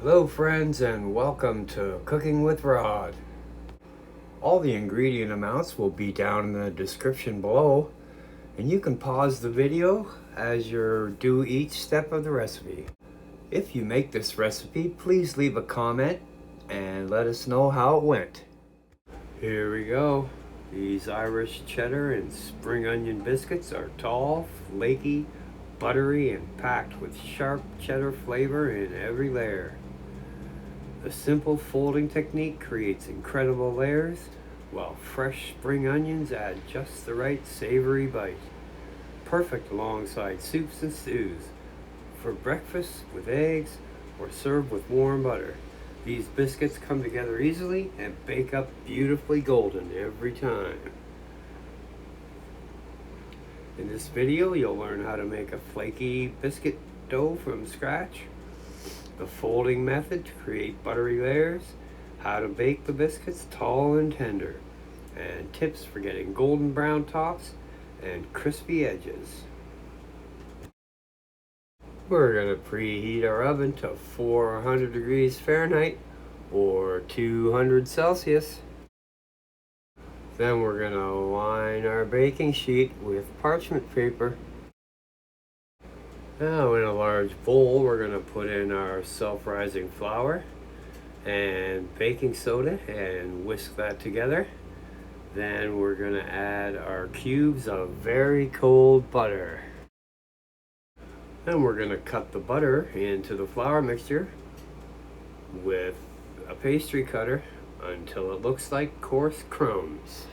Hello friends, and welcome to Cooking with Rod. All the ingredient amounts will be down in the description below, and you can pause the video as you do each step of the recipe. If you make this recipe, please leave a comment and let us know how it went. Here we go. These Irish cheddar and spring onion biscuits are tall, flaky, buttery, and packed with sharp cheddar flavor in every layer. The simple folding technique creates incredible layers, while fresh spring onions add just the right savory bite. Perfect alongside soups and stews, for breakfast with eggs, or served with warm butter. These biscuits come together easily and bake up beautifully golden every time. In this video, you'll learn how to make a flaky biscuit dough from scratch, the folding method to create buttery layers, how to bake the biscuits tall and tender, and tips for getting golden brown tops and crispy edges. We're going to preheat our oven to 400 degrees Fahrenheit or 200 Celsius. Then we're going to line our baking sheet with parchment paper. Now in a large bowl, we're going to put in our self-rising flour and baking soda and whisk that together. Then we're going to add our cubes of very cold butter. Then we're going to cut the butter into the flour mixture with a pastry cutter until it looks like coarse crumbs.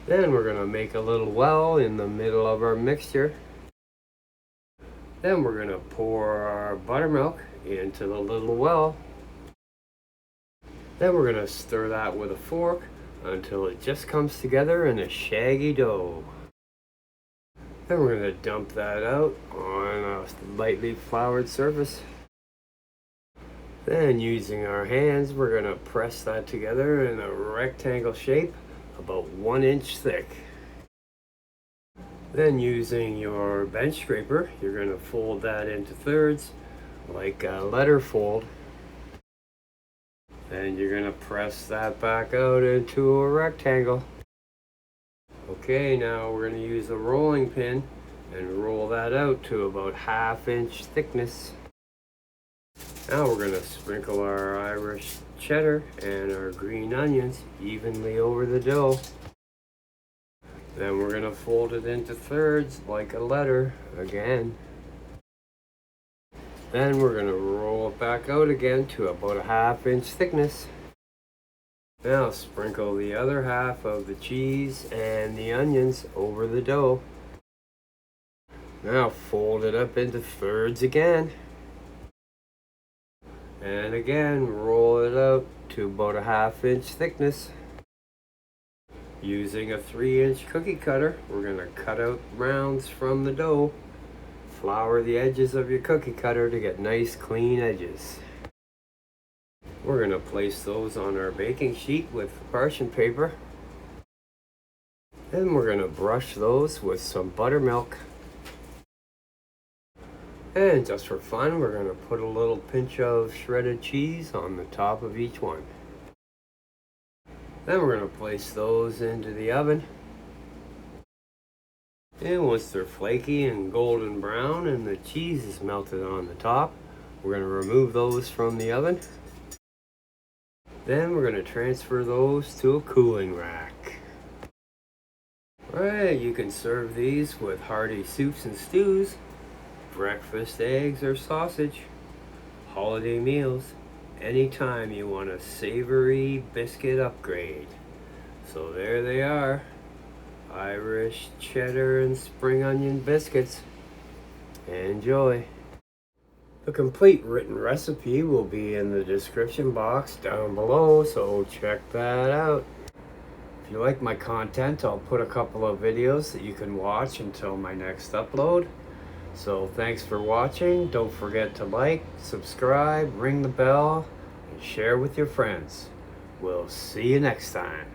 Then we're going to make a little well in the middle of our mixture. Then we're going to pour our buttermilk into the little well. Then we're going to stir that with a fork until it just comes together in a shaggy dough. Then we're going to dump that out on a lightly floured surface. Then using our hands, we're going to press that together in a rectangle shape about 1 inch thick. Then using your bench scraper, you're going to fold that into thirds like a letter fold. Then you're going to press that back out into a rectangle. Okay, now we're going to use a rolling pin and roll that out to about 1/2 inch thickness. Now we're going to sprinkle our Irish cheddar and our green onions evenly over the dough. Then we're going to fold it into thirds like a letter again. Then we're going to roll it back out again to about 1/2 inch thickness. Now sprinkle the other half of the cheese and the onions over the dough. Now fold it up into thirds again. And again, roll it out to about 1/2 inch thickness. Using a 3-inch cookie cutter, we're going to cut out rounds from the dough. Flour the edges of your cookie cutter to get nice clean edges. We're going to place those on our baking sheet with parchment paper. Then we're going to brush those with some buttermilk. And just for fun, we're going to put a little pinch of shredded cheese on the top of each one. Then we're going to place those into the oven. And once they're flaky and golden brown and the cheese is melted on the top, we're going to remove those from the oven. Then we're going to transfer those to a cooling rack. Alright, you can serve these with hearty soups and stews, breakfast eggs or sausage, holiday meals, anytime you want a savory biscuit upgrade. So there they are, Irish cheddar and spring onion biscuits. Enjoy. The complete written recipe will be in the description box down below, so check that out. If you like my content, I'll put a couple of videos that you can watch until my next upload. So thanks for watching. Don't forget to like, subscribe, ring the bell, and share with your friends. We'll see you next time.